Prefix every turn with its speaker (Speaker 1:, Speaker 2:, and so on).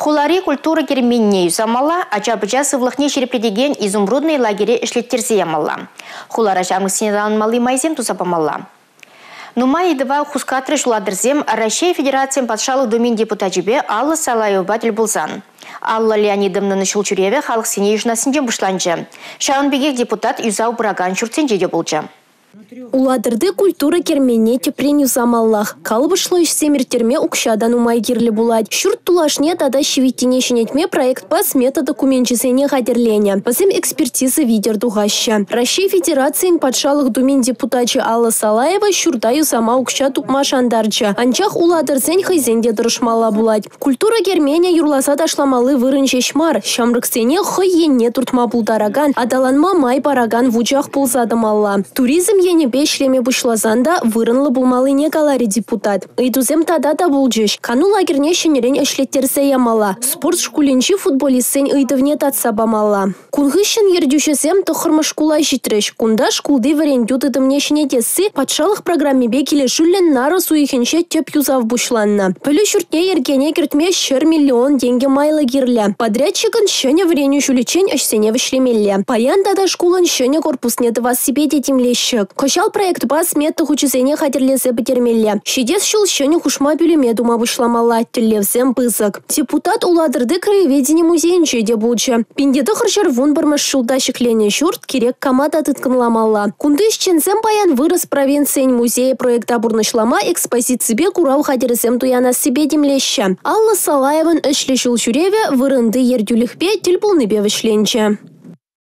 Speaker 1: Хулари культура керменне юзамалла, ача-быча сывлыхне черепредеген изумрудный лагере эшлеттерзе ямалла. Хулара жамысынедан малы майзем тузапамалла. Нумай едва хускатры жуладырзем Россия Федерациям патшалық домен депутатжебе Алла Салаевбатель булзан. Алла Леонидовна Шулчуреве халық сене южнасынже бұшланжы. Шағынбегек депутат юзау бұраган шүртсенже де бұлжы.
Speaker 2: Уладырды культура керменне тепреню замаллах. Калбышло семертерме укшадан умай кирлі булать. Шурт тулашне тада шевиттине шенетме проект пас метода куменчесене хадерлене. Пасем экспертизы видер дугаща. Россия Федерациян патшалық думен депутачы Алла Салаева шурдаю сама укша тупма шандарча. Анчах уладырзен хайзенде дырышмала булать. Культура кермене юрласа ташламалы вырынче шмар. Шамрыксене хайенне туртма булдараган. Адаланма май параган вучах пулзадымалла. Туризм ене бешлеме бушлазанда вырынлы булмалыне галари депутат. Ыйдузем тада да булжыш. Кану лагерне шенерен эшлеттерсе ямала. Спорт шкулинчи футболистсен ыйдывне татса бамала. Кунгышын ердюшесем тохырмы шкула житреш. Кунда шкулды варендю тыдымне шенетесі патшалық программебе келешулен нары суихенше теп юзав бушланна. Пөлі шүртне ергене кертме 1 миллион деньги майлы кирле. Подрядчикын шене вреню шуличен әшсене вішлемелле. Паян тада шкулын шене корпусне тывас себе детимлешік. Кошал проект бас метты хучызене хатерлесе бітермелле. Шедес шул шене хушма бюлеме дума вышламала тюлевзем пызык. Депутат уладырды краеведение музейнче де булчы. Пиндеті хыршар вон бармаш шулда шеклене шурт керек камада тытканламала. Кунды ишчензем паян вырос провинциян музея проекта бурнышлама экспозициябе курау хатересем туяна себе демлеща. Алла Салаевын эшле шул шуреве вырынды ердюлихпе тюльпулныбе вышленче.